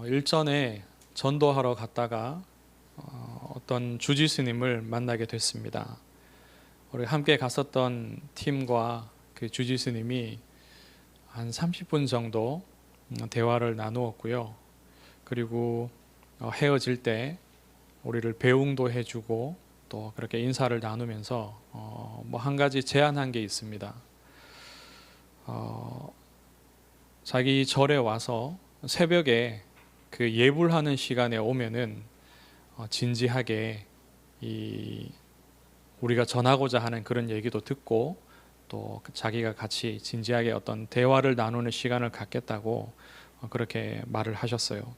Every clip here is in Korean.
일전에 전도하러 갔다가 어떤 주지스님을 만나게 됐습니다. 우리 함께 갔었던 팀과 그 주지스님이 한 30분 정도 대화를 나누었고요. 그리고 헤어질 때 우리를 배웅도 해주고 또 그렇게 인사를 나누면서 뭐 한 가지 제안한 게 있습니다. 자기 절에 와서 새벽에 그 예불하는 시간에 오면은 진지하게 이 우리가 전하고자 하는 그런 얘기도 듣고 또 자기가 같이 진지하게 어떤 대화를 나누는 시간을 갖겠다고 그렇게 말을 하셨어요.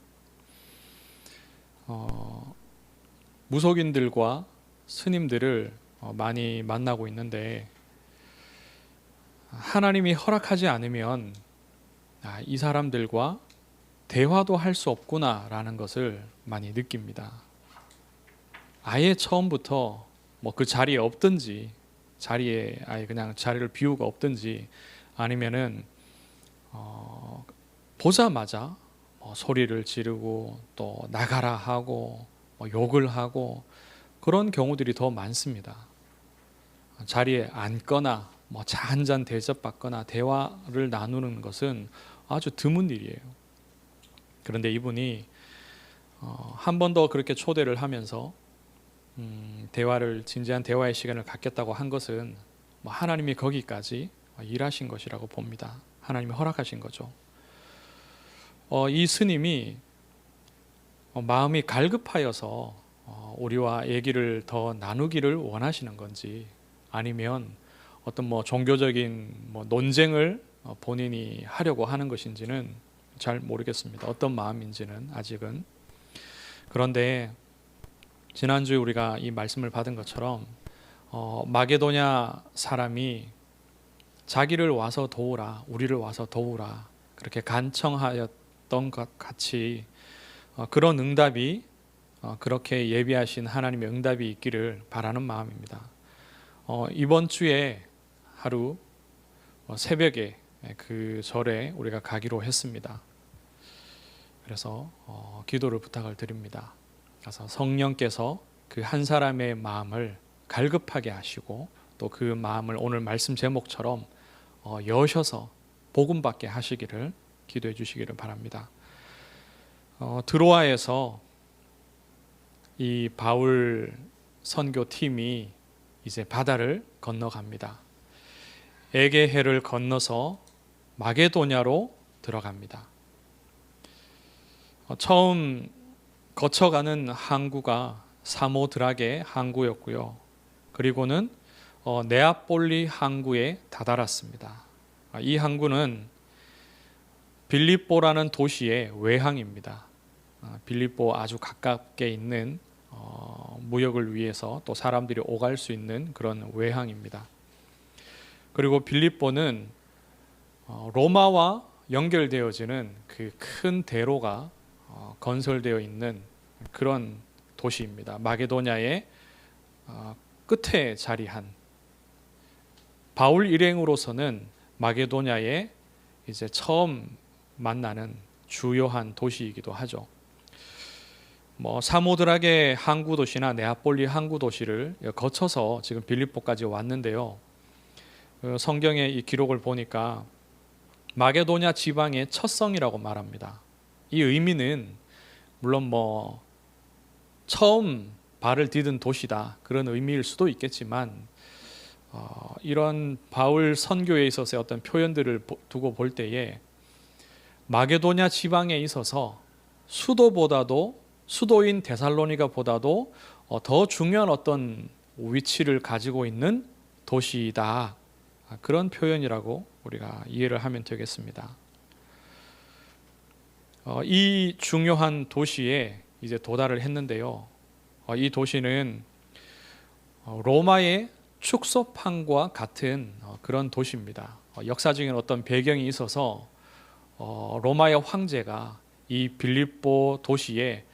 무속인들과 스님들을 많이 만나고 있는데 하나님이 허락하지 않으면 이 사람들과 대화도 할 수 없구나라는 것을 많이 느낍니다. 아예 처음부터 뭐 그 자리에 없든지 자리에 아예 그냥 자리를 비우고 없든지 아니면은 보자마자 소리를 지르고 또 나가라 하고 욕을 하고 그런 경우들이 더 많습니다. 자리에 앉거나 차 한 잔 대접받거나 대화를 나누는 것은 아주 드문 일이에요. 그런데 이분이 한 번 더 그렇게 초대를 하면서 대화를 진지한 대화의 시간을 갖겠다고 한 것은 하나님이 거기까지 일하신 것이라고 봅니다. 하나님이 허락하신 거죠. 이 스님이 마음이 갈급하여서 우리와 얘기를 더 나누기를 원하시는 건지 아니면 어떤 종교적인 논쟁을 본인이 하려고 하는 것인지는 잘 모르겠습니다. 어떤 마음인지는 아직은. 그런데 지난주에 우리가 이 말씀을 받은 것처럼 마게도냐 사람이 자기를 와서 도우라, 우리를 와서 도우라 그렇게 간청하였던 것 같이 그런 응답이 그렇게 예비하신 하나님의 응답이 있기를 바라는 마음입니다. 이번 주에 하루 새벽에 그 절에 우리가 가기로 했습니다. 그래서 기도를 부탁을 드립니다. 그래서 성령께서 그 한 사람의 마음을 갈급하게 하시고 또 그 마음을 오늘 말씀 제목처럼 여셔서 복음받게 하시기를 기도해 주시기를 바랍니다. 드로아에서 이 바울 선교팀이 이제 바다를 건너갑니다. 에게해를 건너서 마게도냐로 들어갑니다. 처음 거쳐가는 항구가 사모드라게 항구였고요. 그리고는 네아폴리 항구에 다다랐습니다. 이 항구는 빌립보라는 도시의 외항입니다. 빌립보 아주 가깝게 있는 무역을 위해서 또 사람들이 오갈 수 있는 그런 외항입니다. 그리고 빌립보는 로마와 연결되어지는 그 큰 대로가 건설되어 있는 그런 도시입니다. 마게도냐의 끝에 자리한 바울 일행으로서는 마게도냐에 이제 처음 만나는 주요한 도시이기도 하죠. 사모드라게 항구 도시나 네아폴리 항구 도시를 거쳐서 지금 빌립보까지 왔는데요. 성경의 이 기록을 보니까 마게도냐 지방의 첫 성이라고 말합니다. 이 의미는 물론 처음 발을 디딘 도시다 그런 의미일 수도 있겠지만 이런 바울 선교에 있어서의 어떤 표현들을 두고 볼 때에 마게도냐 지방에 있어서 수도인 데살로니가보다도 더 중요한 어떤 위치를 가지고 있는 도시이다 그런 표현이라고 우리가 이해를 하면 되겠습니다. 이 중요한 도시에 이제 도달을 했는데요. 이 도시는 로마의 축소판과 같은 그런 도시입니다. 역사적인 어떤 배경이 있어서 로마의 황제가 이 빌립보 도시에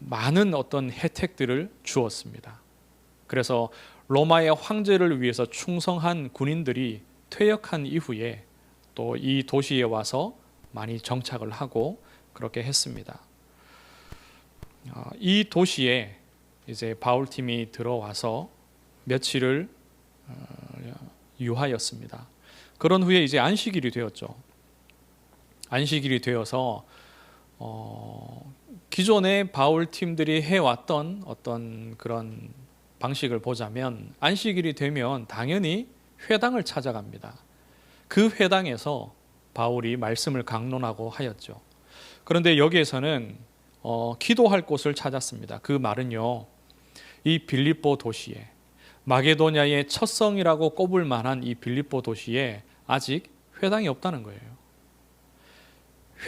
많은 어떤 혜택들을 주었습니다. 그래서 로마의 황제를 위해서 충성한 군인들이 퇴역한 이후에 또 이 도시에 와서 많이 정착을 하고 그렇게 했습니다. 이 도시에 이제 바울팀이 들어와서 며칠을 유하였습니다. 그런 후에 이제 안식일이 되었죠. 안식일이 되어서 기존에 바울 팀들이 해왔던 어떤 그런 방식을 보자면 안식일이 되면 당연히 회당을 찾아갑니다. 그 회당에서 바울이 말씀을 강론하고 하였죠. 그런데 여기에서는 기도할 곳을 찾았습니다. 그 말은요, 이 빌립보 도시에, 마게도냐의 첫 성이라고 꼽을 만한 이 빌립보 도시에 아직 회당이 없다는 거예요.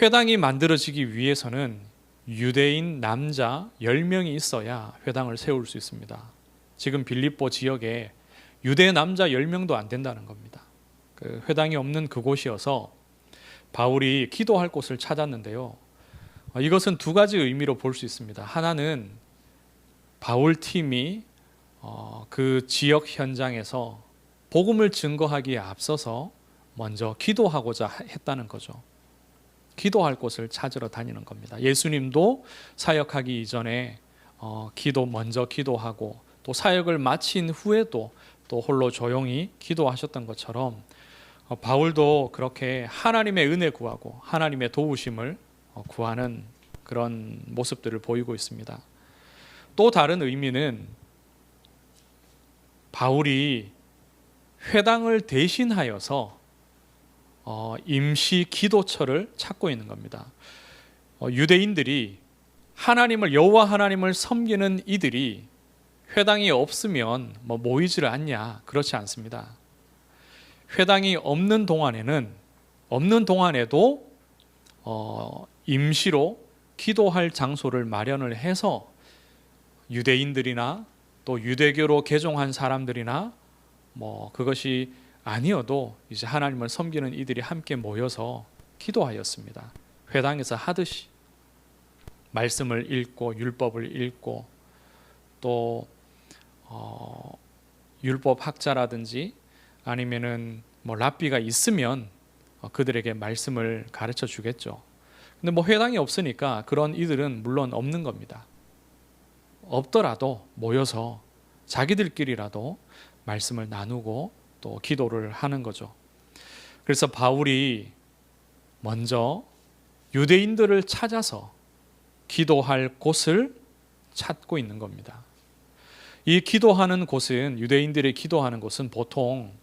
회당이 만들어지기 위해서는 유대인 남자 10명이 있어야 회당을 세울 수 있습니다. 지금 빌립보 지역에 유대 남자 10명도 안 된다는 겁니다. 그 회당이 없는 그곳이어서 바울이 기도할 곳을 찾았는데요. 이것은 두 가지 의미로 볼 수 있습니다. 하나는 바울 팀이 그 지역 현장에서 복음을 증거하기에 앞서서 먼저 기도하고자 했다는 거죠. 기도할 곳을 찾으러 다니는 겁니다. 예수님도 사역하기 이전에 먼저 기도하고 또 사역을 마친 후에도 또 홀로 조용히 기도하셨던 것처럼 바울도 그렇게 하나님의 은혜 구하고 하나님의 도우심을 구하는 그런 모습들을 보이고 있습니다. 또 다른 의미는 바울이 회당을 대신하여서 임시 기도처를 찾고 있는 겁니다. 유대인들이 여호와 하나님을 섬기는 이들이 회당이 없으면 모이지를 않냐? 그렇지 않습니다. 회당이 없는 동안에도 임시로 기도할 장소를 마련을 해서 유대인들이나 또 유대교로 개종한 사람들이나 그것이 아니어도 이제 하나님을 섬기는 이들이 함께 모여서 기도하였습니다. 회당에서 하듯이 말씀을 읽고 율법을 읽고 또 율법 학자라든지 아니면은 랍비가 있으면 그들에게 말씀을 가르쳐 주겠죠. 근데 회당이 없으니까 그런 이들은 물론 없는 겁니다. 없더라도 모여서 자기들끼리라도 말씀을 나누고 또 기도를 하는 거죠. 그래서 바울이 먼저 유대인들을 찾아서 기도할 곳을 찾고 있는 겁니다. 이 기도하는 곳은, 유대인들이 기도하는 곳은 보통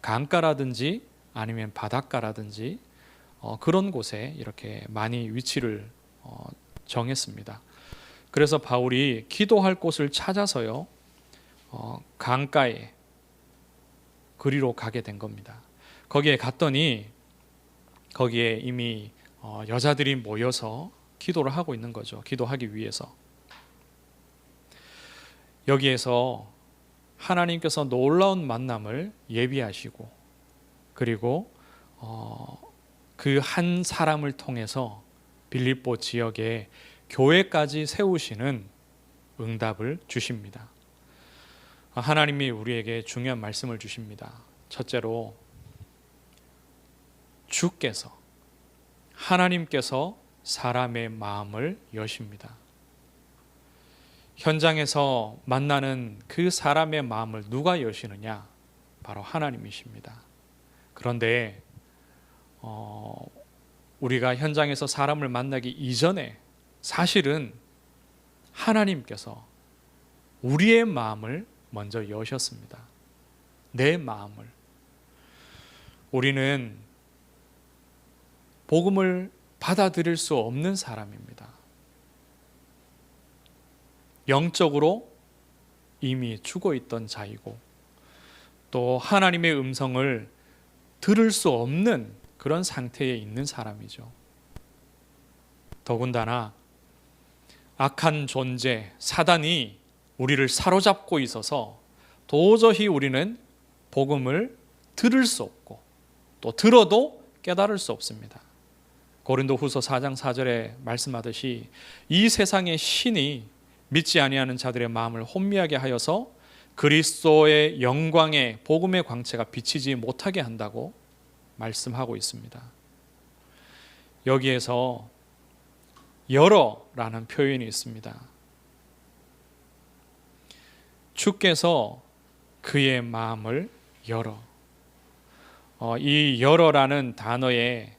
강가라든지 아니면 바닷가라든지 그런 곳에 이렇게 많이 위치를 정했습니다. 그래서 바울이 기도할 곳을 찾아서요, 강가에 그리로 가게 된 겁니다. 거기에 갔더니 거기에 이미 여자들이 모여서 기도를 하고 있는 거죠. 기도하기 위해서. 여기에서 하나님께서 놀라운 만남을 예비하시고 그리고 그 한 사람을 통해서 빌립보 지역에 교회까지 세우시는 응답을 주십니다. 하나님이 우리에게 중요한 말씀을 주십니다. 첫째로 주께서, 하나님께서 사람의 마음을 여십니다. 현장에서 만나는 그 사람의 마음을 누가 여시느냐? 바로 하나님이십니다. 그런데 우리가 현장에서 사람을 만나기 이전에 사실은 하나님께서 우리의 마음을 먼저 여셨습니다. 내 마음을. 우리는 복음을 받아들일 수 없는 사람입니다. 영적으로 이미 죽어 있던 자이고 또 하나님의 음성을 들을 수 없는 그런 상태에 있는 사람이죠. 더군다나 악한 존재 사단이 우리를 사로잡고 있어서 도저히 우리는 복음을 들을 수 없고 또 들어도 깨달을 수 없습니다. 고린도후서 4장 4절에 말씀하듯이 이 세상의 신이 믿지 아니하는 자들의 마음을 혼미하게 하여서 그리스도의 영광의 복음의 광채가 비치지 못하게 한다고 말씀하고 있습니다. 여기에서 열어라는 표현이 있습니다. 주께서 그의 마음을 열어. 이 열어라는 단어의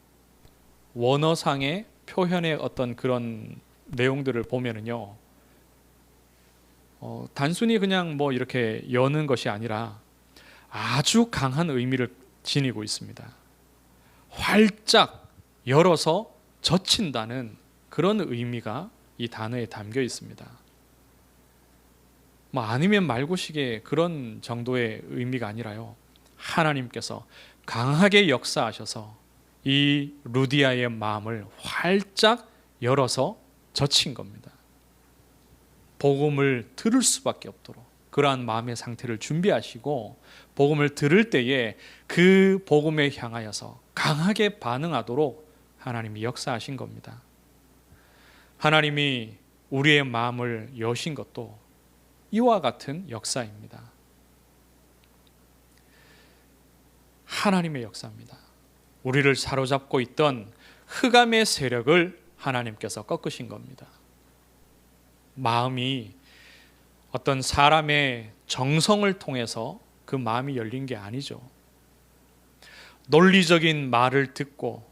원어상의 표현의 어떤 그런 내용들을 보면은요, 단순히 그냥 뭐 이렇게 여는 것이 아니라 아주 강한 의미를 지니고 있습니다. 활짝 열어서 젖힌다는 그런 의미가 이 단어에 담겨 있습니다. 뭐 아니면 말고식의 그런 정도의 의미가 아니라요, 하나님께서 강하게 역사하셔서 이 루디아의 마음을 활짝 열어서 젖힌 겁니다. 복음을 들을 수밖에 없도록 그러한 마음의 상태를 준비하시고, 복음을 들을 때에 그 복음에 향하여서 강하게 반응하도록 하나님이 역사하신 겁니다. 하나님이 우리의 마음을 여신 것도 이와 같은 역사입니다. 하나님의 역사입니다. 우리를 사로잡고 있던 흑암의 세력을 하나님께서 꺾으신 겁니다. 마음이 어떤 사람의 정성을 통해서 그 마음이 열린 게 아니죠. 논리적인 말을 듣고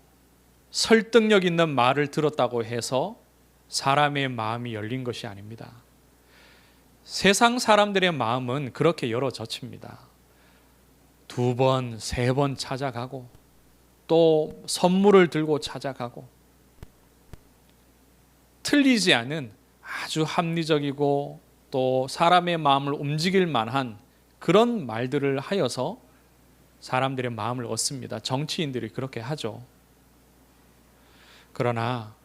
설득력 있는 말을 들었다고 해서 사람의 마음이 열린 것이 아닙니다. 세상 사람들의 마음은 그렇게 열어젖힙니다. 2번, 3번 찾아가고, 또 선물을 들고 찾아가고, 틀리지 않은 아주 합리적이고 또 사람의 마음을 움직일 만한 그런 말들을 하여서 사람들의 마음을 얻습니다. 정치인들이 그렇게 하죠. 그러나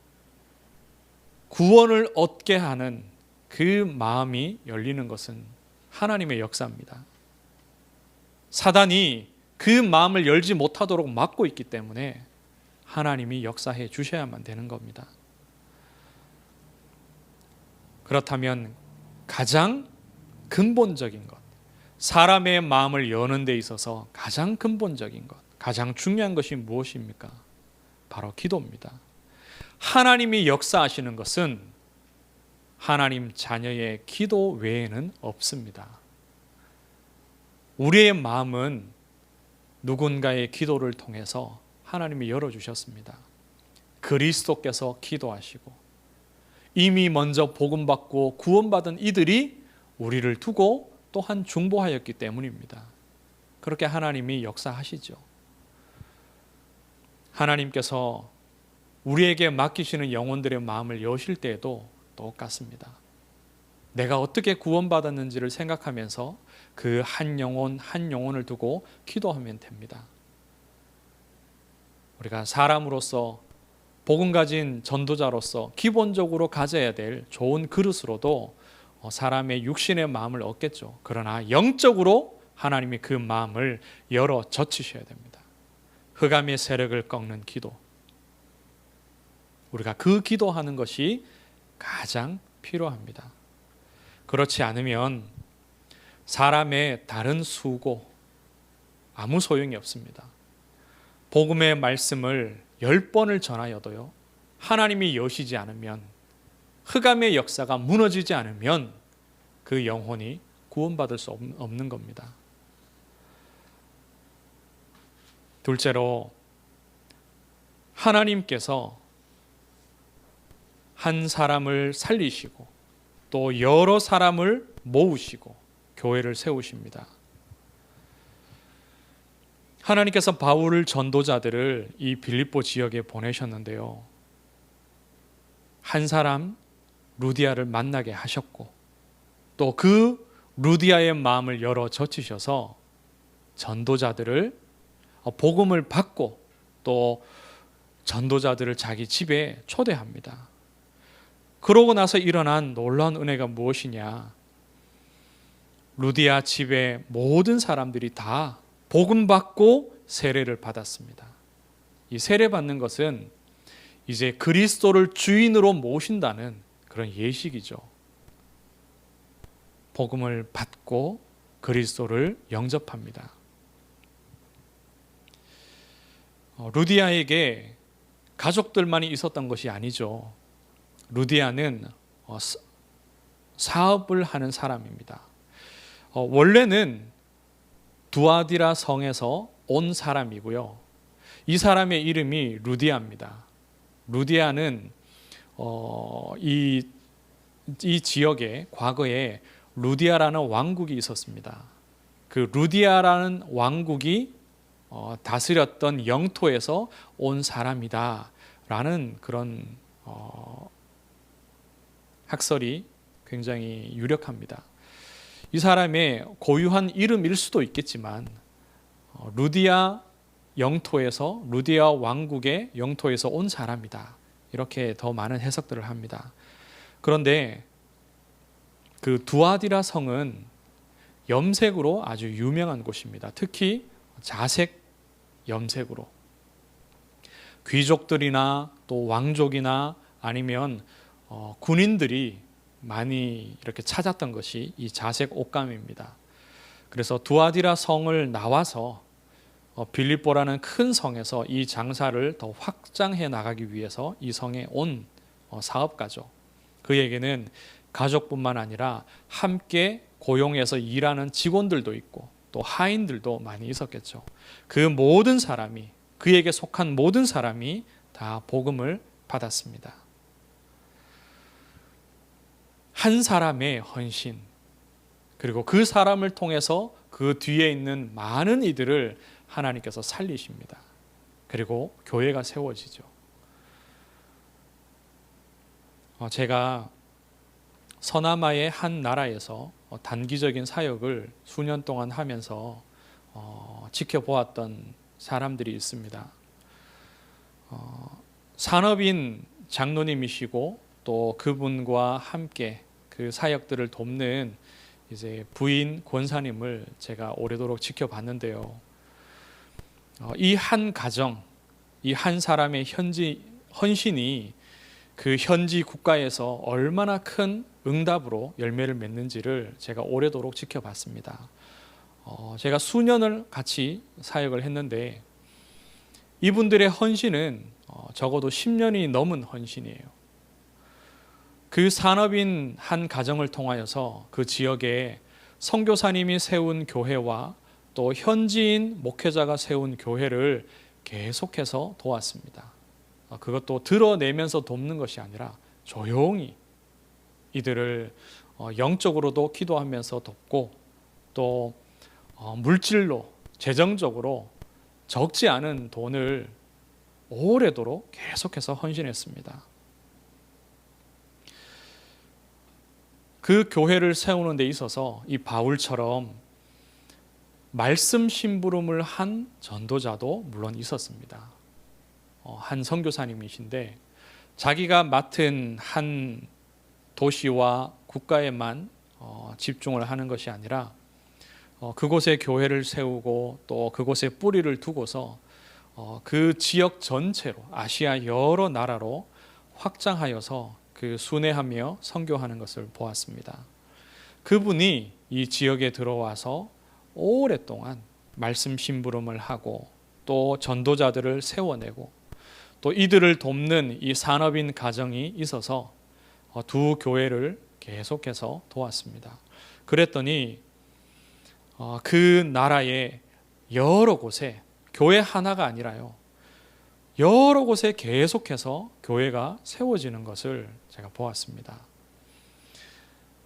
구원을 얻게 하는 그 마음이 열리는 것은 하나님의 역사입니다. 사단이 그 마음을 열지 못하도록 막고 있기 때문에 하나님이 역사해 주셔야만 되는 겁니다. 그렇다면 가장 근본적인 것, 사람의 마음을 여는 데 있어서 가장 근본적인 것, 가장 중요한 것이 무엇입니까? 바로 기도입니다. 하나님이 역사하시는 것은 하나님 자녀의 기도 외에는 없습니다. 우리의 마음은 누군가의 기도를 통해서 하나님이 열어주셨습니다. 그리스도께서 기도하시고 이미 먼저 복음받고 구원받은 이들이 우리를 두고 또한 중보하였기 때문입니다. 그렇게 하나님이 역사하시죠. 하나님께서 우리에게 맡기시는 영혼들의 마음을 여실 때에도 똑같습니다. 내가 어떻게 구원받았는지를 생각하면서 그 한 영혼 한 영혼을 두고 기도하면 됩니다. 우리가 사람으로서 복음 가진 전도자로서 기본적으로 가져야 될 좋은 그릇으로도 사람의 육신의 마음을 얻겠죠. 그러나 영적으로 하나님이 그 마음을 열어 젖히셔야 됩니다. 흑암의 세력을 꺾는 기도, 우리가 그 기도하는 것이 가장 필요합니다. 그렇지 않으면 사람의 다른 수고 아무 소용이 없습니다. 복음의 말씀을 10번을 전하여도요, 하나님이 여시지 않으면, 흑암의 역사가 무너지지 않으면 그 영혼이 구원받을 수 없는 겁니다. 둘째로, 하나님께서 한 사람을 살리시고 또 여러 사람을 모으시고 교회를 세우십니다. 하나님께서 바울 전도자들을 이 빌립보 지역에 보내셨는데요, 한 사람 루디아를 만나게 하셨고 또 그 루디아의 마음을 열어 젖히셔서 전도자들을 복음을 받고 또 전도자들을 자기 집에 초대합니다. 그러고 나서 일어난 놀라운 은혜가 무엇이냐? 루디아 집의 모든 사람들이 다 복음 받고 세례를 받았습니다. 이 세례 받는 것은 이제 그리스도를 주인으로 모신다는 그런 예식이죠. 복음을 받고 그리스도를 영접합니다. 루디아에게 가족들만이 있었던 것이 아니죠. 루디아는 사업을 하는 사람입니다. 원래는 두아디라 성에서 온 사람이고요. 이 사람의 이름이 루디아입니다. 루디아는 이 지역에 과거에 루디아라는 왕국이 있었습니다. 그 루디아라는 왕국이 다스렸던 영토에서 온 사람이다라는 그런 학설이 굉장히 유력합니다. 이 사람의 고유한 이름일 수도 있겠지만 루디아 영토에서, 루디아 왕국의 영토에서 온 사람이다, 이렇게 더 많은 해석들을 합니다. 그런데 그 두아디라 성은 염색으로 아주 유명한 곳입니다. 특히 자색 염색으로 귀족들이나 또 왕족이나 아니면 군인들이 많이 이렇게 찾았던 것이 이 자색 옷감입니다. 그래서 두아디라 성을 나와서 빌립보라는 큰 성에서 이 장사를 더 확장해 나가기 위해서 이 성에 온 사업가죠. 그에게는 가족뿐만 아니라 함께 고용해서 일하는 직원들도 있고 또 하인들도 많이 있었겠죠. 그 모든 사람이, 그에게 속한 모든 사람이 다 복음을 받았습니다. 한 사람의 헌신, 그리고 그 사람을 통해서 그 뒤에 있는 많은 이들을 하나님께서 살리십니다. 그리고 교회가 세워지죠. 제가 서남아의 한 나라에서 단기적인 사역을 수년 동안 하면서 지켜보았던 사람들이 있습니다. 산업인 장로님이시고 또 그분과 함께 그 사역들을 돕는 이제 부인 권사님을 제가 오래도록 지켜봤는데요. 이 한 가정, 이 한 사람의 헌신이 그 현지 국가에서 얼마나 큰 응답으로 열매를 맺는지를 제가 오래도록 지켜봤습니다. 제가 수년을 같이 사역을 했는데 이분들의 헌신은 적어도 10년이 넘은 헌신이에요. 그 산업인 한 가정을 통하여서 그 지역에 선교사님이 세운 교회와 또 현지인 목회자가 세운 교회를 계속해서 도왔습니다. 그것도 드러내면서 돕는 것이 아니라 조용히 이들을 영적으로도 기도하면서 돕고 또 물질로, 재정적으로 적지 않은 돈을 오래도록 계속해서 헌신했습니다. 그 교회를 세우는 데 있어서 이 바울처럼 말씀 심부름을 한 전도자도 물론 있었습니다. 한 선교사님이신데 자기가 맡은 한 도시와 국가에만 집중을 하는 것이 아니라 그곳에 교회를 세우고 또 그곳에 뿌리를 두고서 그 지역 전체로, 아시아 여러 나라로 확장하여서 그 순회하며 선교하는 것을 보았습니다. 그분이 이 지역에 들어와서 오랫동안 말씀 심부름을 하고 또 전도자들을 세워내고 또 이들을 돕는 이 산업인 가정이 있어서 두 교회를 계속해서 도왔습니다. 그랬더니 그 나라의 여러 곳에, 교회 하나가 아니라요, 여러 곳에 계속해서 교회가 세워지는 것을 제가 보았습니다.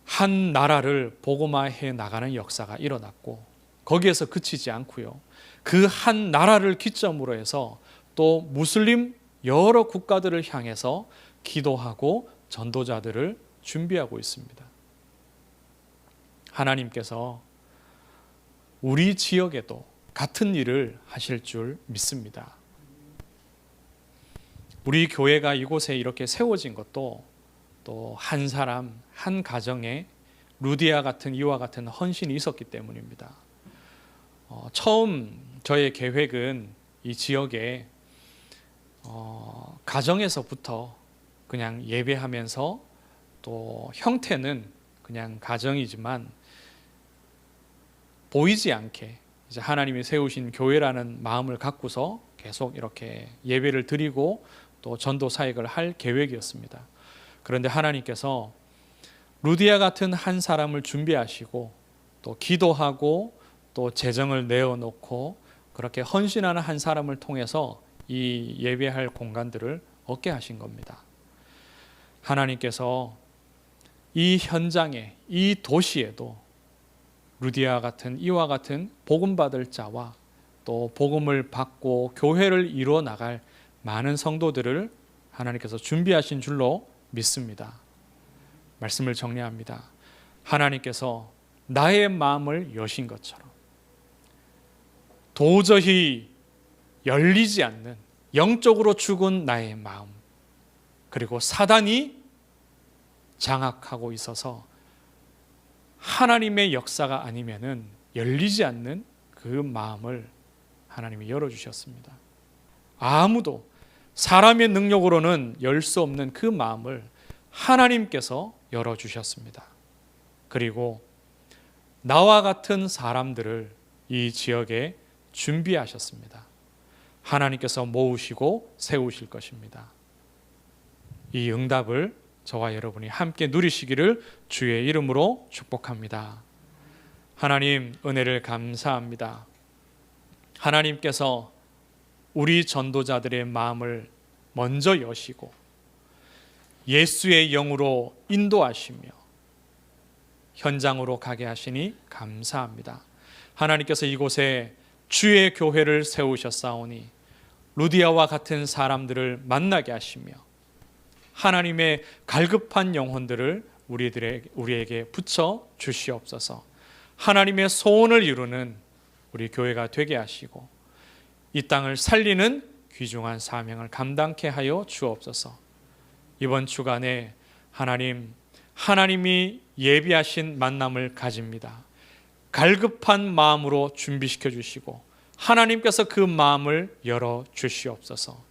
한 나라를 복음화해 나가는 역사가 일어났고 거기에서 그치지 않고요, 그 한 나라를 기점으로 해서 또 무슬림 여러 국가들을 향해서 기도하고 전도자들을 준비하고 있습니다. 하나님께서 우리 지역에도 같은 일을 하실 줄 믿습니다. 우리 교회가 이곳에 이렇게 세워진 것도 또 한 사람, 한 가정에 루디아 같은 이와 같은 헌신이 있었기 때문입니다. 처음 저의 계획은 이 지역에 가정에서부터 그냥 예배하면서 또 형태는 그냥 가정이지만 보이지 않게 이제 하나님이 세우신 교회라는 마음을 갖고서 계속 이렇게 예배를 드리고 또 전도 사역을 할 계획이었습니다. 그런데 하나님께서 루디아 같은 한 사람을 준비하시고 또 기도하고 또 재정을 내어놓고 그렇게 헌신하는 한 사람을 통해서 이 예배할 공간들을 얻게 하신 겁니다. 하나님께서 이 현장에, 이 도시에도 루디아 같은 이와 같은 복음 받을 자와 또 복음을 받고 교회를 이루어 나갈 많은 성도들을 하나님께서 준비하신 줄로 믿습니다. 말씀을 정리합니다. 하나님께서 나의 마음을 여신 것처럼 도저히 열리지 않는 영적으로 죽은 나의 마음, 그리고 사단이 장악하고 있어서 하나님의 역사가 아니면은 열리지 않는 그 마음을 하나님이 열어주셨습니다. 아무도 사람의 능력으로는 열 수 없는 그 마음을 하나님께서 열어주셨습니다. 그리고 나와 같은 사람들을 이 지역에 준비하셨습니다. 하나님께서 모으시고 세우실 것입니다. 이 응답을 저와 여러분이 함께 누리시기를 주의 이름으로 축복합니다. 하나님, 은혜를 감사합니다. 하나님께서 우리 전도자들의 마음을 먼저 여시고 예수의 영으로 인도하시며 현장으로 가게 하시니 감사합니다. 하나님께서 이곳에 주의 교회를 세우셨사오니 루디아와 같은 사람들을 만나게 하시며 하나님의 갈급한 영혼들을 우리에게 붙여 주시옵소서. 하나님의 소원을 이루는 우리 교회가 되게 하시고 이 땅을 살리는 귀중한 사명을 감당케 하여 주옵소서. 이번 주간에 하나님이 예비하신 만남을 가집니다. 갈급한 마음으로 준비시켜 주시고 하나님께서 그 마음을 열어 주시옵소서.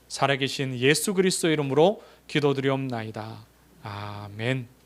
살아계신 예수 그리스도 이름으로 기도드리옵나이다. 아멘.